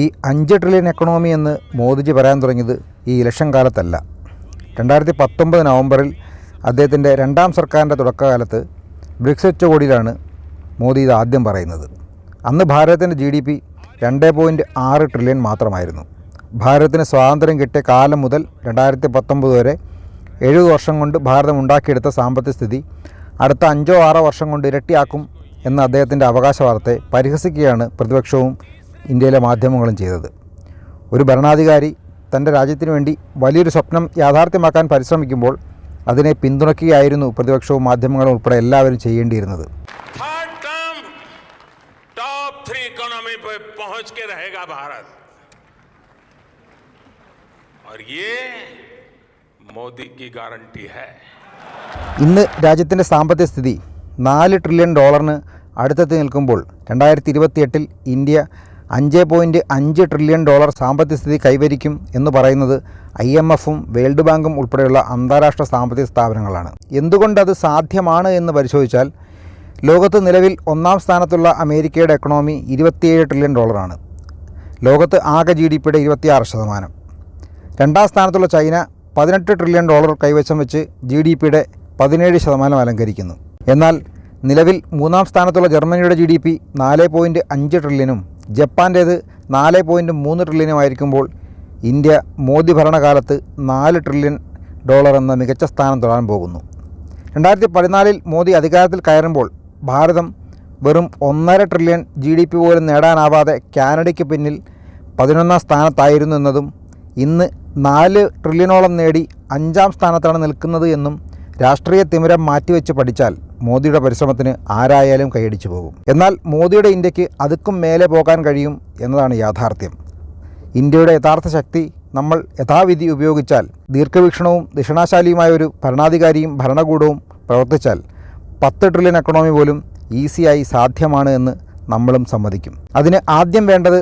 ഈ 5 trillion economy എന്ന് മോദിജി പറയാൻ തുടങ്ങിയത് ഈ ഇലക്ഷൻ കാലത്തല്ല. 2019 നവംബറിൽ അദ്ദേഹത്തിൻ്റെ രണ്ടാം സർക്കാരിൻ്റെ തുടക്കകാലത്ത് ബ്രിക്സ് ഉച്ചകോടിയിലാണ് മോദി ഇത് ആദ്യം പറയുന്നത്. അന്ന് ഭാരതത്തിൻ്റെ GDP 2.6 ട്രില്യൺ മാത്രമായിരുന്നു. ഭാരതത്തിന് സ്വാതന്ത്ര്യം കിട്ടിയ കാലം മുതൽ 2019 വരെ 70 വർഷം കൊണ്ട് ഭാരതം ഉണ്ടാക്കിയെടുത്ത സാമ്പത്തിക സ്ഥിതി അടുത്ത 5-6 വർഷം കൊണ്ട് ഇരട്ടിയാക്കും എന്ന അദ്ദേഹത്തിൻ്റെ അവകാശ വാർത്തയെ പരിഹസിക്കുകയാണ് പ്രതിപക്ഷവും ഇന്ത്യയിലെ മാധ്യമങ്ങളും ചെയ്തത്. ഒരു ഭരണാധികാരി തൻ്റെ രാജ്യത്തിന് വേണ്ടി വലിയൊരു സ്വപ്നം യാഥാർത്ഥ്യമാക്കാൻ പരിശ്രമിക്കുമ്പോൾ അതിനെ പിന്തുണയ്ക്കുകയായിരുന്നു പ്രതിപക്ഷവും മാധ്യമങ്ങളും ഉൾപ്പെടെ എല്ലാവരും ചെയ്യേണ്ടിയിരുന്നത്. टॉप 3 इकोनॉमी पे पहुंच के रहेगा भारत और ये मोदी की गारंटी है. ഇന്ന് രാജ്യത്തിൻ്റെ സാമ്പത്തിക സ്ഥിതി $4 ട്രില്യൺ അടുത്തെത്തി നിൽക്കുമ്പോൾ 2028 ഇന്ത്യ $5.5 ട്രില്യൺ സാമ്പത്തിക സ്ഥിതി കൈവരിക്കും എന്ന് പറയുന്നത് IMFും വേൾഡ് ബാങ്കും ഉൾപ്പെടെയുള്ള അന്താരാഷ്ട്ര സാമ്പത്തിക സ്ഥാപനങ്ങളാണ്. എന്തുകൊണ്ടത് സാധ്യമാണ് എന്ന് പരിശോധിച്ചാൽ ലോകത്ത് നിലവിൽ ഒന്നാം സ്ഥാനത്തുള്ള അമേരിക്കയുടെ എക്കണോമി $27 ട്രില്യൺ ആണ്. ലോകത്ത് ആകെ GDPയുടെ 26%. രണ്ടാം സ്ഥാനത്തുള്ള ചൈന $18 ട്രില്യൺ കൈവശം വെച്ച് GDPയുടെ 17% അലങ്കരിക്കുന്നു. എന്നാൽ നിലവിൽ മൂന്നാം സ്ഥാനത്തുള്ള ജർമ്മനിയുടെ GDP 4.5 ട്രില്യനും ജപ്പാൻ്റേത് 4.3 ട്രില്യനുമായിരിക്കുമ്പോൾ ഇന്ത്യ മോദി ഭരണകാലത്ത് $4 ട്രില്യൺ എന്ന മികച്ച സ്ഥാനം തൊടാൻ പോകുന്നു. 2014 മോദി അധികാരത്തിൽ കയറുമ്പോൾ ഭാരതം വെറും 1.5 ട്രില്യൺ GDP പോലും നേടാനാവാതെ കാനഡയ്ക്ക് പിന്നിൽ 11ാം സ്ഥാനത്തായിരുന്നു എന്നതും ഇന്ന് 4 ട്രില്യണോളം നേടി 5ാം സ്ഥാനത്താണ് നിൽക്കുന്നത് എന്നും രാഷ്ട്രീയ തിമിരം മാറ്റിവെച്ച് പഠിച്ചാൽ മോദിയുടെ പരിശ്രമത്തിന് ആരായാലും കൈയടിച്ചു പോകും. എന്നാൽ മോദിയുടെ ഇന്ത്യക്ക് അതുക്കും മേലെ പോകാൻ കഴിയും എന്നതാണ് യാഥാർത്ഥ്യം. ഇന്ത്യയുടെ യഥാർത്ഥ ശക്തി നമ്മൾ യഥാവിധി ഉപയോഗിച്ചാൽ, ദീർഘവീക്ഷണവും ദിഷണാശാലിയുമായ ഒരു ഭരണാധികാരിയും ഭരണകൂടവും പ്രവർത്തിച്ചാൽ 10 ട്രില്യൺ എക്കണോമി പോലും ഈസിയായി സാധ്യമാണ് എന്ന് നമ്മളും സമ്മതിക്കും. അതിന് ആദ്യം വേണ്ടത്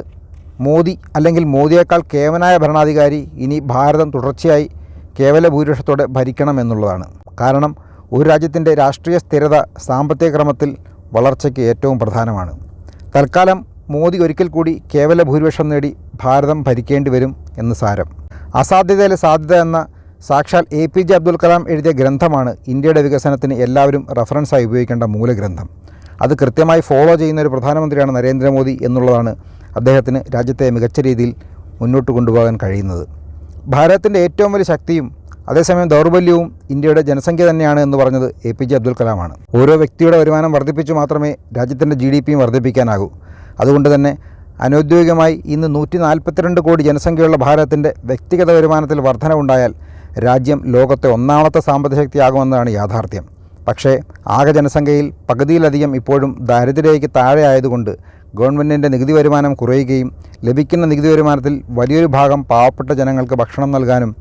മോദി അല്ലെങ്കിൽ മോദിയേക്കാൾ കേവനായ ഭരണാധികാരി ഇനി ഭാരതം തുടർച്ചയായി കേവല ഭൂരിപക്ഷത്തോടെ ഭരിക്കണം എന്നുള്ളതാണ്. കാരണം ഒരു രാജ്യത്തിൻ്റെ രാഷ്ട്രീയ സ്ഥിരത സാമ്പത്തിക ക്രമത്തിൽ വളർച്ചയ്ക്ക് ഏറ്റവും പ്രധാനമാണ്. തൽക്കാലം മോദി ഒരിക്കൽ കൂടി കേവല ഭൂരിപക്ഷം നേടി ഭാരതം ഭരിക്കേണ്ടി വരും എന്ന് സാരം. അസാധ്യതയിലെ സാധ്യത എന്ന സാക്ഷാൽ APJ അബ്ദുൽ കലാം എഴുതിയ ഗ്രന്ഥമാണ് ഇന്ത്യയുടെ വികസനത്തിന് എല്ലാവരും റഫറൻസായി ഉപയോഗിക്കേണ്ട മൂലഗ്രന്ഥം. അത് കൃത്യമായി ഫോളോ ചെയ്യുന്ന ഒരു പ്രധാനമന്ത്രിയാണ് നരേന്ദ്രമോദി എന്നുള്ളതാണ് അദ്ദേഹത്തിന് രാജ്യത്തെ മികച്ച രീതിയിൽ മുന്നോട്ട് കൊണ്ടുപോകാൻ കഴിയുന്നത്. ഭാരതത്തിൻ്റെ ഏറ്റവും വലിയ ശക്തിയും അതേസമയം ദൗർബല്യവും ഇന്ത്യയുടെ ജനസംഖ്യ തന്നെയാണ് എന്ന് പറഞ്ഞത് APJ അബ്ദുൽ കലാമാണ്. ഓരോ വ്യക്തിയുടെ വരുമാനം വർദ്ധിപ്പിച്ചു മാത്രമേ രാജ്യത്തിൻ്റെ GDPയും വർദ്ധിപ്പിക്കാനാകൂ. അതുകൊണ്ട് തന്നെ അനൗദ്യോഗികമായി ഇന്ന് 142 കോടി ജനസംഖ്യയുള്ള ഭാരതത്തിൻ്റെ വ്യക്തിഗത വരുമാനത്തിൽ വർധനവുണ്ടായാൽ രാജ്യം ലോകത്തെ ഒന്നാമത്തെ സാമ്പത്തിക ശക്തിയാകുമെന്നതാണ് യാഥാർത്ഥ്യം. പക്ഷേ ആകെ ജനസംഖ്യയിൽ പകുതിയിലധികം ഇപ്പോഴും ദാരിദ്ര്യരേഖയ്ക്ക് താഴെ ആയതുകൊണ്ട് ഗവൺമെൻറ്റിൻ്റെ നികുതി വരുമാനം കുറയുകയും ലഭിക്കുന്ന നികുതി വരുമാനത്തിൽ വലിയൊരു ഭാഗം പാവപ്പെട്ട ജനങ്ങൾക്ക് ഭക്ഷണം നൽകാനും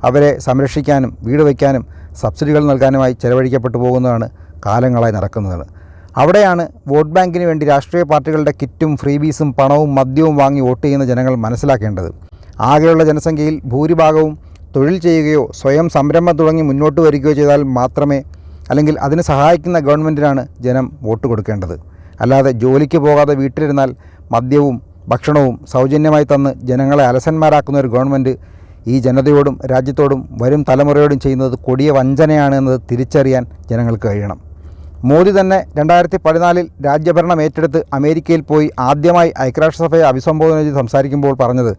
അവരെ സംരക്ഷിക്കാനും വീട് വയ്ക്കാനും സബ്സിഡികൾ നൽകാനുമായി ചെലവഴിക്കപ്പെട്ടു പോകുന്നതാണ് കാലങ്ങളായി നടക്കുന്നത്. അവിടെയാണ് വോട്ട് ബാങ്കിന് വേണ്ടി രാഷ്ട്രീയ പാർട്ടികളുടെ കിറ്റും ഫ്രീബീസും പണവും മദ്യവും വാങ്ങി വോട്ട് ചെയ്യുന്ന ജനങ്ങൾ മനസ്സിലാക്കേണ്ടത്. ആകെയുള്ള ജനസംഖ്യയിൽ ഭൂരിഭാഗവും തൊഴിൽ ചെയ്യുകയോ സ്വയം സംരംഭം തുടങ്ങി മുന്നോട്ട് വരികയോ ചെയ്താൽ മാത്രമേ, അല്ലെങ്കിൽ അതിന് സഹായിക്കുന്ന ഗവൺമെൻറ്റിനാണ് ജനം വോട്ട് കൊടുക്കേണ്ടത്. അല്ലാതെ ജോലിക്ക് പോകാതെ വീട്ടിലിരുന്നാൽ മദ്യവും ഭക്ഷണവും സൗജന്യമായി തന്ന് ജനങ്ങളെ അലസന്മാരാക്കുന്ന ഒരു ഗവൺമെൻറ് ഈ ജനതയോടും രാജ്യത്തോടും വരും തലമുറയോടും ചെയ്യുന്നത് കൊടിയ വഞ്ചനയാണ് എന്നത് തിരിച്ചറിയാൻ ജനങ്ങൾക്ക് കഴിയണം. മോദി തന്നെ 2014 രാജ്യഭരണം ഏറ്റെടുത്ത് അമേരിക്കയിൽ പോയി ആദ്യമായി ഐക്യരാഷ്ട്രസഭയെ അഭിസംബോധന ചെയ്ത് സംസാരിക്കുമ്പോൾ പറഞ്ഞത്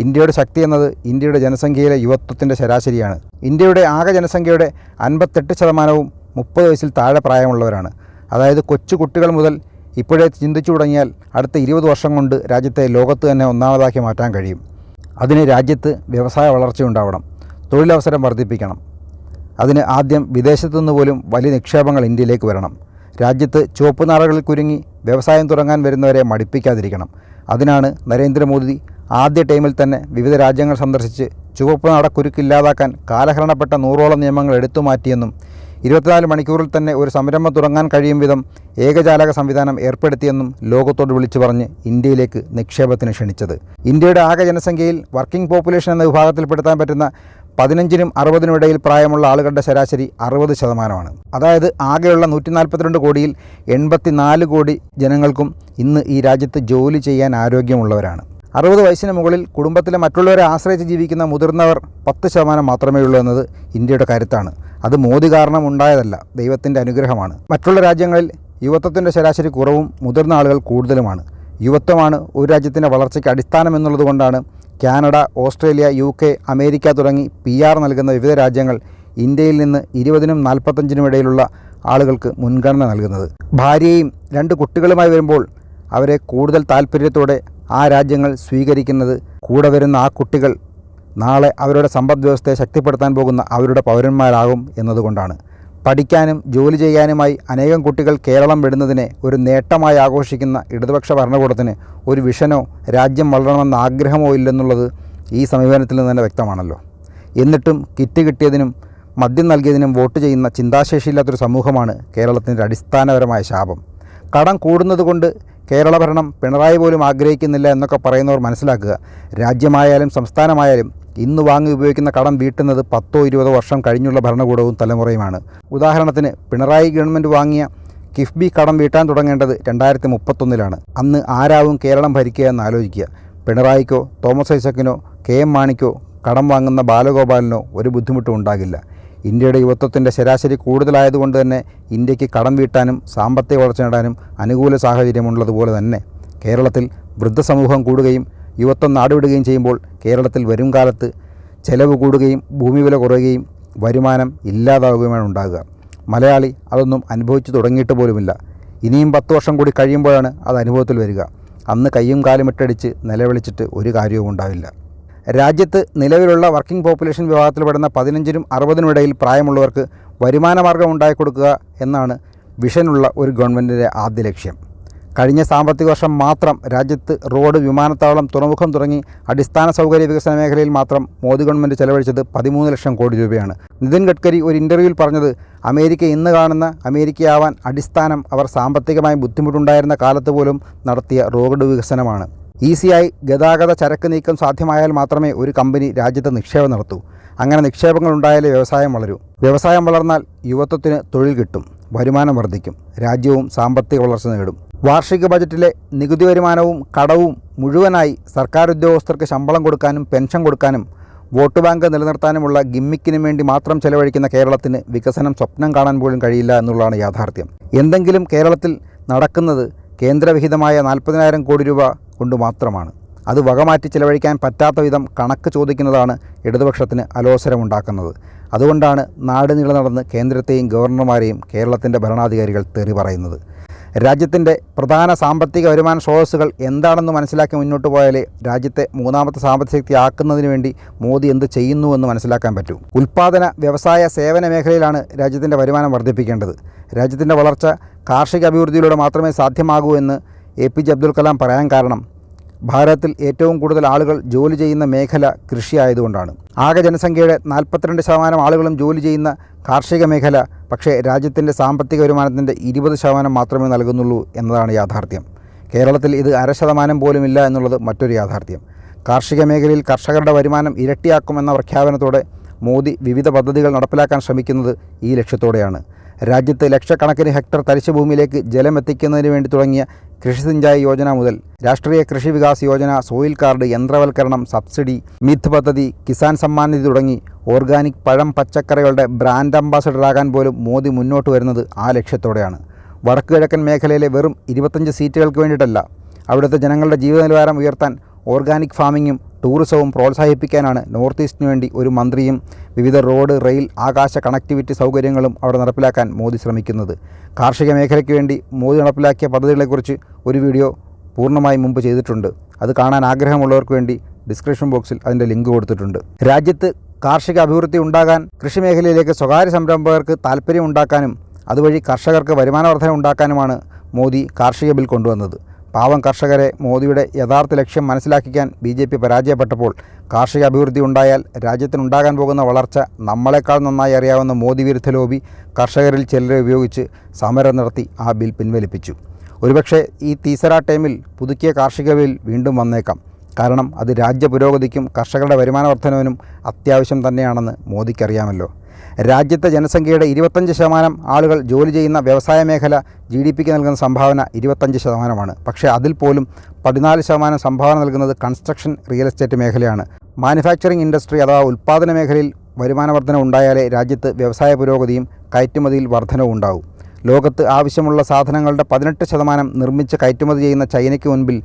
ഇന്ത്യയുടെ ശക്തി എന്നത് ഇന്ത്യയുടെ ജനസംഖ്യയിലെ യുവത്വത്തിൻ്റെ ശരാശരിയാണ്. ഇന്ത്യയുടെ ആകെ ജനസംഖ്യയുടെ 58% 30 വയസ്സിൽ താഴെ പ്രായമുള്ളവരാണ്. അതായത് കൊച്ചു കുട്ടികൾ മുതൽ ഇപ്പോഴേ ചിന്തിച്ചു തുടങ്ങിയാൽ അടുത്ത 20 വർഷം കൊണ്ട് രാജ്യത്തെ ലോകത്ത് തന്നെ ഒന്നാമതാക്കി മാറ്റാൻ കഴിയും. അതിന് രാജ്യത്ത് വ്യവസായ വളർച്ചയുണ്ടാവണം, തൊഴിലവസരം വർദ്ധിപ്പിക്കണം. അതിന് ആദ്യം വിദേശത്തുനിന്ന് പോലും വലിയ നിക്ഷേപങ്ങൾ ഇന്ത്യയിലേക്ക് വരണം. രാജ്യത്ത് ചുവപ്പ് നാടകളിൽ കുരുങ്ങി വ്യവസായം തുടങ്ങാൻ വരുന്നവരെ മടിപ്പിക്കാതിരിക്കണം. അതിനാണ് നരേന്ദ്രമോദി ആദ്യ ടൈമിൽ തന്നെ വിവിധ രാജ്യങ്ങൾ സന്ദർശിച്ച് ചുവപ്പ് നാട കുരുക്കില്ലാതാക്കാൻ കാലഹരണപ്പെട്ട 100ഓളം നിയമങ്ങൾ എടുത്തു മാറ്റിയെന്നും 24 മണിക്കൂറിൽ തന്നെ ഒരു സംരംഭം തുടങ്ങാൻ കഴിയും വിധം ഏകജാലക സംവിധാനം ഏർപ്പെടുത്തിയെന്നും ലോകത്തോട് വിളിച്ചു പറഞ്ഞ് ഇന്ത്യയിലേക്ക് നിക്ഷേപത്തിന് ക്ഷണിച്ചത്. ഇന്ത്യയുടെ ആകെ ജനസംഖ്യയിൽ വർക്കിംഗ് പോപ്പുലേഷൻ എന്ന വിഭാഗത്തിൽപ്പെടുത്താൻ പറ്റുന്ന 15നും 60നും ഇടയിൽ പ്രായമുള്ള ആളുകളുടെ ശരാശരി 60%. അതായത് ആകെയുള്ള 142 കോടിയിൽ 84 കോടി ജനങ്ങൾക്കും ഇന്ന് ഈ രാജ്യത്ത് ജോലി ചെയ്യാൻ ആരോഗ്യമുള്ളവരാണ്. 60 വയസ്സിന് മുകളിൽ കുടുംബത്തിലെ മറ്റുള്ളവരെ ആശ്രയിച്ച് ജീവിക്കുന്ന മുതിർന്നവർ 10% മാത്രമേ ഉള്ളൂ എന്നത് ഇന്ത്യയുടെ കരുത്താണ്. അത് മോദി കാരണം ഉണ്ടായതല്ല, ദൈവത്തിൻ്റെ അനുഗ്രഹമാണ്. മറ്റുള്ള രാജ്യങ്ങളിൽ യുവത്വത്തിൻ്റെ ശരാശരി കുറവും മുതിർന്ന ആളുകൾ കൂടുതലുമാണ്. യുവത്വമാണ് ഒരു രാജ്യത്തിൻ്റെ വളർച്ചയ്ക്ക് അടിസ്ഥാനം എന്നുള്ളതുകൊണ്ടാണ് കാനഡ, ഓസ്ട്രേലിയ, UK, അമേരിക്ക തുടങ്ങി PR നൽകുന്ന വിവിധ രാജ്യങ്ങൾ ഇന്ത്യയിൽ നിന്ന് 20നും 45നും ഇടയിലുള്ള ആളുകൾക്ക് മുൻഗണന നൽകുന്നത്. ഭാര്യയും 2 കുട്ടികളുമായി വരുമ്പോൾ അവരെ കൂടുതൽ താല്പര്യത്തോടെ ആ രാജ്യങ്ങൾ സ്വീകരിക്കുന്നത് കൂടെ വരുന്ന ആ കുട്ടികൾ നാളെ അവരുടെ സമ്പദ് വ്യവസ്ഥയെ ശക്തിപ്പെടുത്താൻ പോകുന്ന അവരുടെ പൗരന്മാരാകും എന്നതുകൊണ്ടാണ്. പഠിക്കാനും ജോലി ചെയ്യാനുമായി അനേകം കുട്ടികൾ കേരളം വിടുന്നതിനെ ഒരു നേട്ടമായി ആഘോഷിക്കുന്ന ഇടതുപക്ഷ ഭരണകൂടത്തിന് ഒരു വിഷനോ രാജ്യം വളരണമെന്ന ആഗ്രഹമോ ഇല്ലെന്നുള്ളത് ഈ സമീപനത്തിൽ നിന്ന് തന്നെ വ്യക്തമാണല്ലോ. എന്നിട്ടും കിറ്റ് കിട്ടിയതിനും മദ്യം നൽകിയതിനും വോട്ട് ചെയ്യുന്ന ചിന്താശേഷിയില്ലാത്തൊരു സമൂഹമാണ് കേരളത്തിൻ്റെ അടിസ്ഥാനപരമായ ശാപം. കടം കൂടുന്നതുകൊണ്ട് കേരള ഭരണം പിണറായി പോലും ആഗ്രഹിക്കുന്നില്ല എന്നൊക്കെ പറയുന്നവർ മനസ്സിലാക്കുക, രാജ്യമായാലും സംസ്ഥാനമായാലും ഇന്ന് വാങ്ങി ഉപയോഗിക്കുന്ന കടം വീട്ടുന്നത് 10-20 വർഷം കഴിഞ്ഞുള്ള ഭരണകൂടവും തലമുറയുമാണ്. ഉദാഹരണത്തിന് പിണറായി ഗവൺമെൻറ് വാങ്ങിയ കിഫ്ബി കടം വീട്ടാൻ തുടങ്ങേണ്ടത് 2031-ലാണ്. അന്ന് ആരാവും കേരളം ഭരിക്കുക എന്ന് ആലോചിക്കുക. പിണറായിക്കോ തോമസ് ഐസക്കിനോ KM മാണിക്കോ കടം വാങ്ങുന്ന ബാലഗോപാലിനോ ഒരു ബുദ്ധിമുട്ടും ഉണ്ടാകില്ല. ഇന്ത്യയുടെ യുവത്വത്തിൻ്റെ ശരാശരി കൂടുതലായതുകൊണ്ട് തന്നെ ഇന്ത്യക്ക് കടം വീട്ടാനും സാമ്പത്തിക വളർച്ച നേടാനും അനുകൂല സാഹചര്യമുള്ളതുപോലെ തന്നെ കേരളത്തിൽ വൃദ്ധസമൂഹം കൂടുകയും യുവത്വം നാടുവിടുകയും ചെയ്യുമ്പോൾ കേരളത്തിൽ വരും കാലത്ത് ചെലവ് കൂടുകയും ഭൂമി വില കുറയുകയും വരുമാനം ഇല്ലാതാവുകയുമാണ് ഉണ്ടാകുക. മലയാളി അതൊന്നും അനുഭവിച്ചു തുടങ്ങിയിട്ട് പോലുമില്ല. ഇനിയും 10 വർഷം കൂടി കഴിയുമ്പോഴാണ് അത് അനുഭവത്തിൽ വരിക. അന്ന് കയ്യും കാലും ഇട്ടടിച്ച് നിലവിളിച്ചിട്ട് ഒരു കാര്യവും ഉണ്ടാവില്ല. രാജ്യത്ത് നിലവിലുള്ള വർക്കിംഗ് പോപ്പുലേഷൻ വിഭാഗത്തിൽപ്പെടുന്ന 15നും 60നും ഇടയിൽ പ്രായമുള്ളവർക്ക് വരുമാനമാർഗം ഉണ്ടായിക്കൊടുക്കുക എന്നാണ് വിഷനുള്ള ഒരു ഗവൺമെൻറ്റിൻ്റെ ആദ്യ ലക്ഷ്യം. കഴിഞ്ഞ സാമ്പത്തിക വർഷം മാത്രം രാജ്യത്ത് റോഡ്, വിമാനത്താവളം, തുറമുഖം തുടങ്ങി അടിസ്ഥാന സൗകര്യ വികസന മേഖലയിൽ മാത്രം മോദി ഗവൺമെൻറ് ചെലവഴിച്ചത് 13 ലക്ഷം കോടി രൂപയാണ്. നിതിൻ ഗഡ്കരി ഒരു ഇൻ്റർവ്യൂവിൽ പറഞ്ഞത് അമേരിക്ക ഇന്ന് കാണുന്ന അമേരിക്കയാവാൻ അടിസ്ഥാനം അവർ സാമ്പത്തികമായി ബുദ്ധിമുട്ടുണ്ടായിരുന്ന കാലത്ത് പോലും നടത്തിയ റോഡ് വികസനമാണ്. ഈസിയായി ഗതാഗത ചരക്ക് നീക്കം സാധ്യമായാൽ മാത്രമേ ഒരു കമ്പനി രാജ്യത്ത് നിക്ഷേപം നടത്തൂ. അങ്ങനെ നിക്ഷേപങ്ങൾ ഉണ്ടായാലേ വ്യവസായം വളരൂ. വ്യവസായം വളർന്നാൽ യുവത്വത്തിന് തൊഴിൽ കിട്ടും, വരുമാനം വർദ്ധിക്കും, രാജ്യവും സാമ്പത്തിക വളർച്ച നേടും. വാർഷിക ബജറ്റിലെ നികുതി വരുമാനവും കടവും മുഴുവനായി സർക്കാർ ഉദ്യോഗസ്ഥർക്ക് ശമ്പളം കൊടുക്കാനും പെൻഷൻ കൊടുക്കാനും വോട്ട് ബാങ്ക് നിലനിർത്താനുമുള്ള ഗിമ്മിക്കിന് വേണ്ടി മാത്രം ചെലവഴിക്കുന്ന കേരളത്തിന് വികസനം സ്വപ്നം കാണാൻ പോലും കഴിയില്ല എന്നുള്ളതാണ് യാഥാർത്ഥ്യം. എന്തെങ്കിലും കേരളത്തിൽ നടക്കുന്നത് കേന്ദ്രവിഹിതമായ 40,000 കോടി രൂപ കൊണ്ട് മാത്രമാണ്. അത് വകമാറ്റി ചിലവഴിക്കാൻ പറ്റാത്ത വിധം കണക്ക് ചോദിക്കുന്നതാണ് ഇടതുപക്ഷത്തിന് അലോസരമുണ്ടാക്കുന്നത്. അതുകൊണ്ടാണ് നാട് നീളെ നടന്ന് കേന്ദ്രത്തെയും ഗവർണർമാരെയും കേരളത്തിൻ്റെ ഭരണാധികാരികൾ തെറി പറയുന്നത്. രാജ്യത്തിൻ്റെ പ്രധാന സാമ്പത്തിക വരുമാന സ്രോതസ്സുകൾ എന്താണെന്ന് മനസ്സിലാക്കി മുന്നോട്ട് പോയാലേ രാജ്യത്തെ മൂന്നാമത്തെ സാമ്പത്തിക ശക്തി ആക്കുന്നതിന് വേണ്ടി മോദി എന്ത് ചെയ്യുന്നുവെന്ന് മനസ്സിലാക്കാൻ പറ്റൂ. ഉൽപ്പാദന, വ്യവസായ, സേവന മേഖലയിലാണ് രാജ്യത്തിൻ്റെ വരുമാനം വർദ്ധിപ്പിക്കേണ്ടത്. രാജ്യത്തിൻ്റെ വളർച്ച കാർഷിക അഭിവൃദ്ധിയിലൂടെ മാത്രമേ സാധ്യമാകൂ എന്ന് APJ അബ്ദുൽ കലാം പറയാൻ കാരണം ഭാരതത്തിൽ ഏറ്റവും കൂടുതൽ ആളുകൾ ജോലി ചെയ്യുന്ന മേഖല കൃഷി ആയതുകൊണ്ടാണ്. ആകെ ജനസംഖ്യയുടെ 42% ആളുകളും ജോലി ചെയ്യുന്ന കാർഷിക മേഖല പക്ഷേ രാജ്യത്തിൻ്റെ സാമ്പത്തിക വരുമാനത്തിൻ്റെ 20% മാത്രമേ നൽകുന്നുള്ളൂ എന്നതാണ് യാഥാർത്ഥ്യം. കേരളത്തിൽ ഇത് 0.5% പോലുമില്ല എന്നുള്ളത് മറ്റൊരു യാഥാർത്ഥ്യം. കാർഷിക മേഖലയിൽ കർഷകരുടെ വരുമാനം ഇരട്ടിയാക്കുമെന്ന പ്രഖ്യാപനത്തോടെ മോദി വിവിധ പദ്ധതികൾ നടപ്പിലാക്കാൻ ശ്രമിക്കുന്നത് ഈ ലക്ഷ്യത്തോടെയാണ്. രാജ്യത്ത് ലക്ഷക്കണക്കിന് ഹെക്ടർ തരിശു ഭൂമിയിലേക്ക് ജലം എത്തിക്കുന്നതിന് വേണ്ടി തുടങ്ങിയ കൃഷി സിഞ്ചായി യോജന മുതൽ രാഷ്ട്രീയ കൃഷി വികാസ് യോജന, സോയിൽ കാർഡ്, യന്ത്രവൽക്കരണം, സബ്സിഡി, മിത്ത് പദ്ധതി, കിസാൻ സമ്മാൻ നിധി തുടങ്ങി ഓർഗാനിക് പഴം പച്ചക്കറികളുടെ ബ്രാൻഡ് അംബാസഡറാകാൻ പോലും മോദി മുന്നോട്ട് വരുന്നത് ആ ലക്ഷ്യത്തോടെയാണ്. വടക്ക് കിഴക്കൻ മേഖലയിലെ വെറും 25 സീറ്റുകൾക്ക് വേണ്ടിയിട്ടല്ല, അവിടുത്തെ ജനങ്ങളുടെ ജീവിത നിലവാരം ഉയർത്താൻ ഓർഗാനിക് ഫാമിങ്ങും ടൂറിസവും പ്രോത്സാഹിപ്പിക്കാനാണ് നോർത്ത് ഈസ്റ്റിന് വേണ്ടി ഒരു മന്ത്രിയും വിവിധ റോഡ്, റെയിൽ, ആകാശ കണക്ടിവിറ്റി സൗകര്യങ്ങളും അവിടെ നടപ്പിലാക്കാൻ മോദി ശ്രമിക്കുന്നത്. കാർഷിക മേഖലയ്ക്ക് വേണ്ടി മോദി നടപ്പിലാക്കിയ പദ്ധതികളെക്കുറിച്ച് ഒരു വീഡിയോ പൂർണ്ണമായി മുമ്പ് ചെയ്തിട്ടുണ്ട്. അത് കാണാൻ ആഗ്രഹമുള്ളവർക്ക് വേണ്ടി ഡിസ്ക്രിപ്ഷൻ ബോക്സിൽ അതിൻ്റെ ലിങ്ക് കൊടുത്തിട്ടുണ്ട്. രാജ്യത്ത് കാർഷിക അഭിവൃദ്ധി ഉണ്ടാകാൻ കൃഷി മേഖലയിലേക്ക് സ്വകാര്യ സംരംഭകർക്ക് താല്പര്യമുണ്ടാക്കാനും അതുവഴി കർഷകർക്ക് വരുമാന വർധന ഉണ്ടാക്കാനുമാണ് മോദി കാർഷിക ബിൽ കൊണ്ടുവന്നത്. പാവം കർഷകരെ മോദിയുടെ യഥാർത്ഥ ലക്ഷ്യം മനസ്സിലാക്കിക്കാൻ BJP പരാജയപ്പെട്ടപ്പോൾ കാർഷിക അഭിവൃദ്ധി ഉണ്ടായാൽ രാജ്യത്തിനുണ്ടാകാൻ പോകുന്ന വളർച്ച നമ്മളെക്കാൾ നന്നായി അറിയാവുന്ന മോദി വിരുദ്ധ ലോബി കർഷകരിൽ ചിലരെ ഉപയോഗിച്ച് സമരം നടത്തി ആ ബിൽ പിൻവലിപ്പിച്ചു. ഒരുപക്ഷെ ഈ തീസര ടൈമിൽ പുതുക്കിയ കാർഷിക ബിൽ വീണ്ടും വന്നേക്കാം. കാരണം അത് രാജ്യ പുരോഗതിക്കും കർഷകരുടെ വരുമാന വർധനവിനും അത്യാവശ്യം തന്നെയാണെന്ന് മോദിക്കറിയാമല്ലോ. രാജ്യത്തെ ജനസംഖ്യയുടെ 25% ആളുകൾ ജോലി ചെയ്യുന്ന വ്യവസായ മേഖല GDPക്ക് നൽകുന്ന സംഭാവന 25%. പക്ഷേ അതിൽ പോലും 14% സംഭാവന നൽകുന്നത് കൺസ്ട്രക്ഷൻ, റിയൽ എസ്റ്റേറ്റ് മേഖലയാണ്. മാനുഫാക്ചറിംഗ് ഇൻഡസ്ട്രി അഥവാ ഉൽപ്പാദന മേഖലയിൽ വരുമാന വർധന ഉണ്ടായാലേ രാജ്യത്ത് വ്യവസായ പുരോഗതിയും കയറ്റുമതിയിൽ വർധനവും ഉണ്ടാകും. ലോകത്ത് ആവശ്യമുള്ള സാധനങ്ങളുടെ 18% നിർമ്മിച്ച് കയറ്റുമതി ചെയ്യുന്ന ചൈനയ്ക്ക് മുൻപിൽ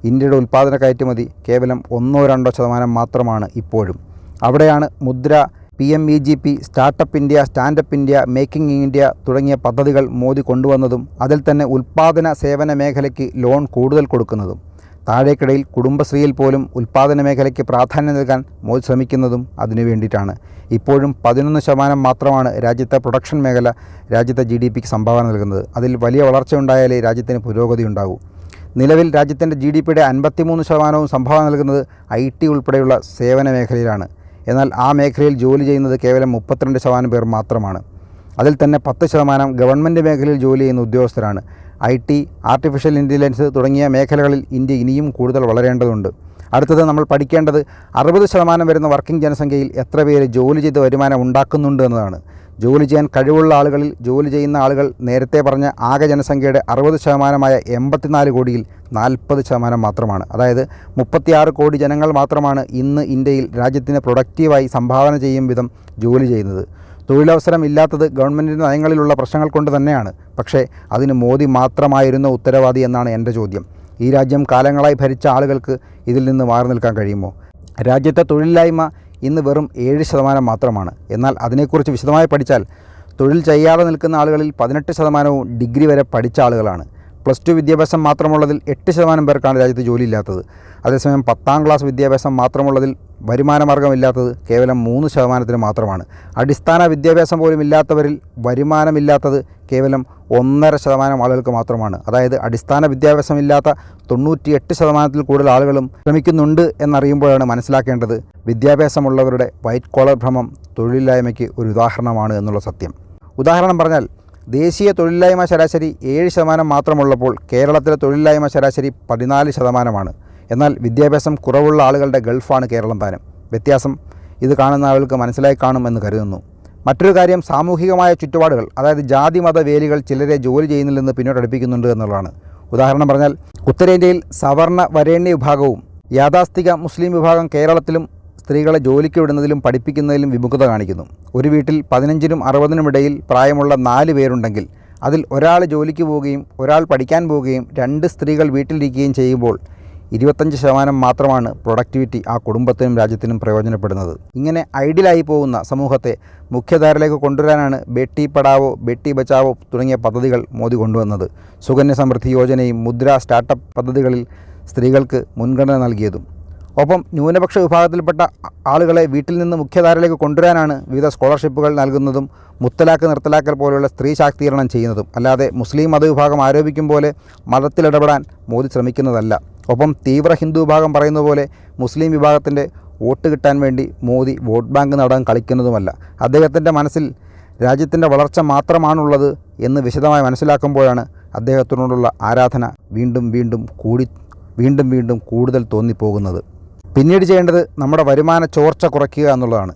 ഇന്ത്യയുടെ ഉൽപ്പാദന കയറ്റുമതി കേവലം 1-2% മാത്രമാണ് ഇപ്പോഴും. അവിടെയാണ് Mudra, PMEGP, startup India, standup India, making India തുടങ്ങിയ പദ്ധതികൾ മോദി കൊണ്ടുവന്നതും അതിൽ തന്നെ ഉൽപ്പാദന സേവന മേഖലയ്ക്ക് ലോൺ കൂടുതൽ കൊടുക്കുന്നതും. താഴേക്കിടയിൽ കുടുംബശ്രീയിൽ പോലും ഉൽപ്പാദന മേഖലയ്ക്ക് പ്രാധാന്യം നൽകാൻ മോദി ശ്രമിക്കുന്നതും അതിനു വേണ്ടിയിട്ടാണ്. ഇപ്പോഴും 11% മാത്രമാണ് രാജ്യത്തെ പ്രൊഡക്ഷൻ മേഖല രാജ്യത്തെ GDPക്ക് സംഭാവന നൽകുന്നത്. അതിൽ വലിയ വളർച്ച ഉണ്ടായാലേ രാജ്യത്തിന് പുരോഗതി ഉണ്ടാകൂ. നിലവിൽ രാജ്യത്തിൻ്റെ GDPയുടെ 53% സംഭാവന നൽകുന്നത് IT ഉൾപ്പെടെയുള്ള സേവന മേഖലയിലാണ്. എന്നാൽ ആ മേഖലയിൽ ജോലി ചെയ്യുന്നത് കേവലം 32% പേർ മാത്രമാണ്. അതിൽ തന്നെ 10% ഗവൺമെൻറ് മേഖലയിൽ ജോലി ചെയ്യുന്ന ഉദ്യോഗസ്ഥരാണ്. IT, ആർട്ടിഫിഷ്യൽ ഇൻ്റലിജൻസ് തുടങ്ങിയ മേഖലകളിൽ ഇന്ത്യ ഇനിയും കൂടുതൽ വളരേണ്ടതുണ്ട്. അടുത്തത് നമ്മൾ പഠിക്കേണ്ടത് 60% വരുന്ന വർക്കിംഗ് ജനസംഖ്യയിൽ എത്ര പേര് ജോലി ചെയ്ത് വരുമാനം ഉണ്ടാക്കുന്നുണ്ട് എന്നതാണ്. ജോലി ചെയ്യാൻ കഴിവുള്ള ആളുകളിൽ ജോലി ചെയ്യുന്ന ആളുകൾ നേരത്തെ പറഞ്ഞ ആകെ ജനസംഖ്യയുടെ 60%-മായ 84 കോടിയിൽ 40% മാത്രമാണ്. അതായത് 36 കോടി ജനങ്ങൾ മാത്രമാണ് ഇന്ന് ഇന്ത്യയിൽ രാജ്യത്തിന് പ്രൊഡക്റ്റീവായി സംഭാവന ചെയ്യും വിധം ജോലി ചെയ്യുന്നത്. തൊഴിലവസരം ഇല്ലാത്തത് ഗവൺമെൻറ്റിൻ്റെ നയങ്ങളിലുള്ള പ്രശ്നങ്ങൾ കൊണ്ട് തന്നെയാണ്. പക്ഷേ അതിന് മോദി മാത്രമായിരുന്ന ഉത്തരവാദി എന്നാണ് എൻ്റെ ചോദ്യം. ഈ രാജ്യം കാലങ്ങളായി ഭരിച്ച ആളുകൾക്ക് ഇതിൽ നിന്ന് മാറി നിൽക്കാൻ കഴിയുമോ? രാജ്യത്തെ തൊഴിലില്ലായ്മ ഇന്ന് വെറും 7% മാത്രമാണ്. എന്നാൽ അതിനെക്കുറിച്ച് വിശദമായി പഠിച്ചാൽ തൊഴിൽ ചെയ്യാതെ നിൽക്കുന്ന ആളുകളിൽ 18% ഡിഗ്രി വരെ പഠിച്ച ആളുകളാണ്. +2 വിദ്യാഭ്യാസം മാത്രമുള്ളതിൽ 8% പേർക്കാണ് രാജ്യത്ത് ജോലിയില്ലാത്തത്. അതേസമയം 10ാം ക്ലാസ് വിദ്യാഭ്യാസം മാത്രമുള്ളതിൽ വരുമാനമാർഗ്ഗമില്ലാത്തത് കേവലം 3% മാത്രമാണ്. അടിസ്ഥാന വിദ്യാഭ്യാസം പോലും ഇല്ലാത്തവരിൽ വരുമാനമില്ലാത്തത് കേവലം 1.5% ആളുകൾക്ക് മാത്രമാണ്. അതായത് അടിസ്ഥാന വിദ്യാഭ്യാസമില്ലാത്ത 98% കൂടുതൽ ആളുകളും ശ്രമിക്കുന്നുണ്ട് എന്നറിയുമ്പോഴാണ് മനസ്സിലാക്കേണ്ടത് വിദ്യാഭ്യാസമുള്ളവരുടെ വൈറ്റ് കോളർ ഭ്രമം തൊഴിലില്ലായ്മയ്ക്ക് ഒരു ഉദാഹരണമാണ് എന്നുള്ള സത്യം. ഉദാഹരണം പറഞ്ഞാൽ ദേശീയ തൊഴിലില്ലായ്മ ശരാശരി 7% മാത്രമുള്ളപ്പോൾ കേരളത്തിലെ തൊഴിലില്ലായ്മ ശരാശരി 14%. എന്നാൽ വിദ്യാഭ്യാസം കുറവുള്ള ആളുകളുടെ ഗൾഫാണ് കേരളം താനും. വ്യത്യാസം ഇത് കാണുന്ന ആളുകൾക്ക് മനസ്സിലായി കാണുമെന്ന് കരുതുന്നു. മറ്റൊരു കാര്യം സാമൂഹികമായ ചുറ്റുപാടുകൾ, അതായത് ജാതി മത വേലികൾ ചിലരെ ജോലി ചെയ്യുന്നതിൽ നിന്ന് പിന്നോട്ടടുപ്പിക്കുന്നുണ്ട് എന്നുള്ളതാണ്. ഉദാഹരണം പറഞ്ഞാൽ ഉത്തരേന്ത്യയിൽ സവർണ വരേണ്യ വിഭാഗവും യാഥാസ്ഥിക മുസ്ലിം വിഭാഗം കേരളത്തിലും സ്ത്രീകളെ ജോലിക്ക് വിടുന്നതിലും പഠിപ്പിക്കുന്നതിലും വിമുഖത കാണിക്കുന്നു. ഒരു വീട്ടിൽ 15നും 60നും ഇടയിൽ പ്രായമുള്ള 4 പേരുണ്ടെങ്കിൽ അതിൽ ഒരാൾ ജോലിക്ക് പോവുകയും ഒരാൾ പഠിക്കാൻ പോവുകയും 2 സ്ത്രീകൾ വീട്ടിലിരിക്കുകയും ചെയ്യുമ്പോൾ 25% മാത്രമാണ് പ്രൊഡക്ടിവിറ്റി ആ കുടുംബത്തിനും രാജ്യത്തിനും പ്രയോജനപ്പെടുന്നത്. ഇങ്ങനെ ഐഡിയലായി പോകുന്ന സമൂഹത്തെ മുഖ്യധാരയിലേക്ക് കൊണ്ടുവരാനാണ് ബേട്ടി പഠാവോ ബേട്ടി ബച്ചാവോ തുടങ്ങിയ പദ്ധതികൾ മോദി കൊണ്ടുവന്നത്. സുകന്യ സമൃദ്ധി യോജനയും മുദ്ര, സ്റ്റാർട്ടപ്പ് പദ്ധതികളിൽ സ്ത്രീകൾക്ക് മുൻഗണന നൽകിയതും. ഒപ്പം ന്യൂനപക്ഷ വിഭാഗത്തിൽപ്പെട്ട ആളുകളെ വീട്ടിൽ നിന്ന് മുഖ്യധാരയിലേക്ക് കൊണ്ടുവരാനാണ് വിവിധ സ്കോളർഷിപ്പുകൾ നൽകുന്നതും മുത്തലാഖ് നിർത്തലാക്കൽ പോലെയുള്ള സ്ത്രീ ശാക്തീകരണം ചെയ്യുന്നതും. അല്ലാതെ മുസ്ലിം മതവിഭാഗം ആരോപിക്കും പോലെ മതത്തിലിടപെടാൻ മോദി ശ്രമിക്കുന്നതല്ല. ഒപ്പം തീവ്ര ഹിന്ദു വിഭാഗം പറയുന്ന പോലെ മുസ്ലിം വിഭാഗത്തിൻ്റെ വോട്ട് കിട്ടാൻ വേണ്ടി മോദി വോട്ട് ബാങ്ക് നാടകം കളിക്കുന്നതുമല്ല. അദ്ദേഹത്തിൻ്റെ മനസ്സിൽ രാജ്യത്തിൻ്റെ വളർച്ച മാത്രമാണുള്ളത് എന്ന് വിശദമായി മനസ്സിലാക്കുമ്പോഴാണ് അദ്ദേഹത്തിനോടുള്ള ആരാധന വീണ്ടും വീണ്ടും കൂടുതൽ തോന്നിപ്പോകുന്നത്. പിന്നീട് ചെയ്യേണ്ടത് നമ്മുടെ വരുമാന ചോർച്ച കുറയ്ക്കുക എന്നുള്ളതാണ്.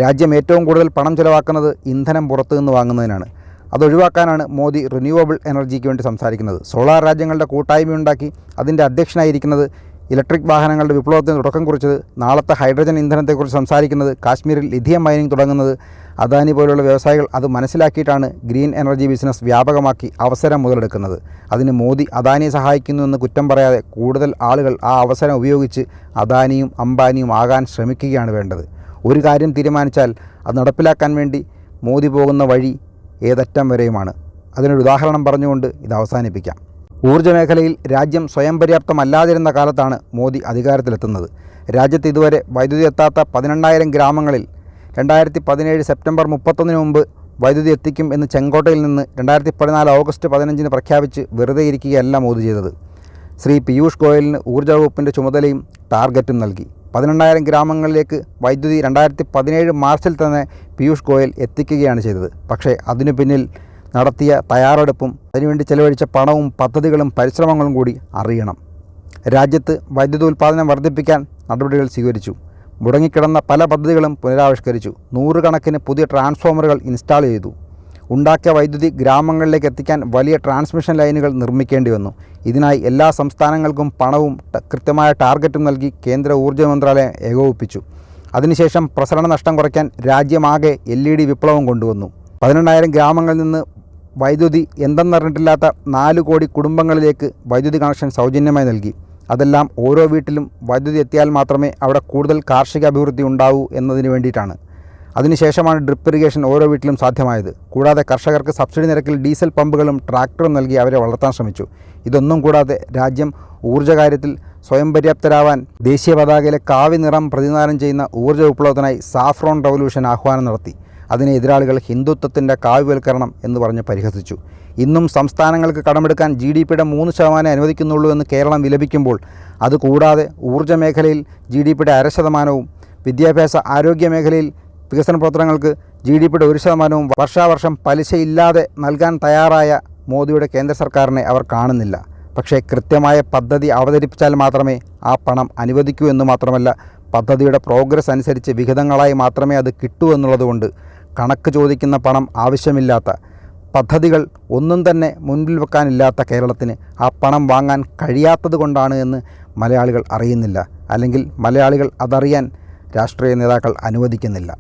രാജ്യം ഏറ്റവും കൂടുതൽ പണം ചിലവാക്കുന്നത് ഇന്ധനം പുറത്തു നിന്ന് വാങ്ങുന്നതിനാണ്. അതൊഴിവാക്കാനാണ് മോദി റിന്യൂവബിൾ എനർജിക്ക് വേണ്ടി സംസാരിക്കുന്നത്. സോളാർ രാജ്യങ്ങളുടെ കൂട്ടായ്മയുണ്ടാക്കി അതിൻ്റെ അധ്യക്ഷനായിരിക്കുന്നത്, ഇലക്ട്രിക് വാഹനങ്ങളുടെ വിപ്ലവത്തിന് തുടക്കം കുറിച്ചത്, നാളത്തെ ഹൈഡ്രജൻ ഇന്ധനത്തെക്കുറിച്ച് സംസാരിക്കുന്നത്, കാശ്മീരിൽ ലിഥിയം മൈനിങ് തുടങ്ങുന്നത്. അദാനി പോലുള്ള വ്യവസായികൾ അത് മനസ്സിലാക്കിയിട്ടാണ് ഗ്രീൻ എനർജി ബിസിനസ് വ്യാപകമാക്കി അവസരം മുതലെടുക്കുന്നത്. അതിന് മോദി അദാനിയെ സഹായിക്കുന്നുവെന്ന് കുറ്റം പറയാതെ കൂടുതൽ ആളുകൾ ആ അവസരം ഉപയോഗിച്ച് അദാനിയും അംബാനിയും ആകാൻ ശ്രമിക്കുകയാണ് വേണ്ടത്. ഒരു കാര്യം തീരുമാനിച്ചാൽ അത് നടപ്പിലാക്കാൻ വേണ്ടി മോദി പോകുന്ന വഴി ഏതറ്റം വരെയുമാണ്. അതിനൊരു ഉദാഹരണം പറഞ്ഞുകൊണ്ട് ഇത് അവസാനിപ്പിക്കാം. ഊർജ്ജ മേഖലയിൽ രാജ്യം സ്വയം പര്യാപ്തമല്ലാതിരുന്ന കാലത്താണ് മോദി അധികാരത്തിലെത്തുന്നത്. രാജ്യത്ത് ഇതുവരെ വൈദ്യുതി എത്താത്ത 12,000 ഗ്രാമങ്ങളിൽ 2017 സെപ്റ്റംബർ 31 മുമ്പ് വൈദ്യുതി എത്തിക്കും എന്ന് ചെങ്കോട്ടയിൽ നിന്ന് 2014 ഓഗസ്റ്റ് 15 പ്രഖ്യാപിച്ച് വെറുതെ ഇരിക്കുകയല്ല മോദി ചെയ്തത്. ശ്രീ പീയൂഷ് ഗോയലിന് ഊർജ്ജ വകുപ്പിൻ്റെ ചുമതലയും ടാർഗറ്റും നൽകി. 12,000 ഗ്രാമങ്ങളിലേക്ക് വൈദ്യുതി 2017 മാർച്ചിൽ തന്നെ പീയൂഷ് ഗോയൽ എത്തിക്കുകയാണ് ചെയ്തത്. പക്ഷേ അതിനു പിന്നിൽ നടത്തിയ തയ്യാറെടുപ്പും അതിനുവേണ്ടി ചെലവഴിച്ച പണവും പദ്ധതികളും പരിശ്രമങ്ങളും കൂടി അറിയണം. രാജ്യത്ത് വൈദ്യുതി ഉൽപ്പാദനം വർദ്ധിപ്പിക്കാൻ നടപടികൾ സ്വീകരിച്ചു. മുടങ്ങിക്കിടന്ന പല പദ്ധതികളും പുനരാവിഷ്കരിച്ചു. നൂറുകണക്കിന് പുതിയ ട്രാൻസ്ഫോമറുകൾ ഇൻസ്റ്റാൾ ചെയ്തു. ഉണ്ടാക്കിയ വൈദ്യുതി ഗ്രാമങ്ങളിലേക്ക് എത്തിക്കാൻ വലിയ ട്രാൻസ്മിഷൻ ലൈനുകൾ നിർമ്മിക്കേണ്ടി വന്നു. ഇതിനായി എല്ലാ സംസ്ഥാനങ്ങൾക്കും പണവും കൃത്യമായ ടാർഗറ്റും നൽകി കേന്ദ്ര ഊർജ്ജ മന്ത്രാലയം ഏകോപിപ്പിച്ചു. അതിനുശേഷം പ്രസരണ നഷ്ടം കുറയ്ക്കാൻ രാജ്യമാകെ LED വിപ്ലവം കൊണ്ടുവന്നു. 18,000 ഗ്രാമങ്ങളിൽ നിന്ന് വൈദ്യുതി എന്തെന്നറിഞ്ഞിട്ടില്ലാത്ത 4 കോടി കുടുംബങ്ങളിലേക്ക് വൈദ്യുതി കണക്ഷൻ സൗജന്യമായി നൽകി. അതെല്ലാം ഓരോ വീട്ടിലും വൈദ്യുതി എത്തിയാൽ മാത്രമേ അവിടെ കൂടുതൽ കാർഷിക അഭിവൃദ്ധി ഉണ്ടാവൂ എന്നതിന് വേണ്ടിയിട്ടാണ്. അതിനുശേഷമാണ് ഡ്രിപ്പ് ഇറിഗേഷൻ ഓരോ വീട്ടിലും സാധ്യമായത്. കൂടാതെ കർഷകർക്ക് സബ്സിഡി നിരക്കിൽ ഡീസൽ പമ്പുകളും ട്രാക്ടറും നൽകി അവരെ വളർത്താൻ ശ്രമിച്ചു. ഇതൊന്നും കൂടാതെ രാജ്യം ഊർജ്ജ കാര്യത്തിൽ സ്വയം പര്യാപ്തരാവാൻ ദേശീയ പതാകയിലെ കാവി നിറം പ്രതിനിധാനം ചെയ്യുന്ന ഊർജ്ജ വിപ്ലവത്തിനായി സാഫ്രോൺ റവല്യൂഷൻ ആഹ്വാനം നടത്തി. അതിനെ എതിരാളികൾ ഹിന്ദുത്വത്തിൻ്റെ കാവ്യവൽക്കരണം എന്ന് പറഞ്ഞ് പരിഹസിച്ചു. ഇന്നും സംസ്ഥാനങ്ങൾക്ക് കടമെടുക്കാൻ GDPയുടെ 3% അനുവദിക്കുന്നുള്ളൂ എന്ന് കേരളം വിലപിക്കുമ്പോൾ, അതുകൂടാതെ ഊർജ്ജ മേഖലയിൽ GDPയുടെ 0.5%, വിദ്യാഭ്യാസ ആരോഗ്യ മേഖലയിൽ വികസന പ്രവർത്തനങ്ങൾക്ക് GDPയുടെ 1%, വർഷാവർഷം പലിശയില്ലാതെ നൽകാൻ തയ്യാറായ മോദിയുടെ കേന്ദ്ര സർക്കാരിനെ അവർ കാണുന്നില്ല. പക്ഷേ കൃത്യമായ പദ്ധതി അവതരിപ്പിച്ചാൽ മാത്രമേ ആ പണം അനുവദിക്കൂ എന്ന് മാത്രമല്ല, പദ്ധതിയുടെ പ്രോഗ്രസ് അനുസരിച്ച് വിഹിതങ്ങളായി മാത്രമേ അത് കിട്ടൂ എന്നുള്ളതുകൊണ്ട് കണക്ക് ചോദിക്കുന്ന പണം ആവശ്യമില്ലാത്ത, പദ്ധതികൾ ഒന്നും തന്നെ മുൻപിൽ വെക്കാനില്ലാത്ത കേരളത്തിന് ആ പണം വാങ്ങാൻ കഴിയാത്തത് കൊണ്ടാണ് എന്ന് മലയാളികൾ അറിയുന്നില്ല. അല്ലെങ്കിൽ മലയാളികൾ അതറിയാൻ രാഷ്ട്രീയ നേതാക്കൾ അനുവദിക്കുന്നില്ല.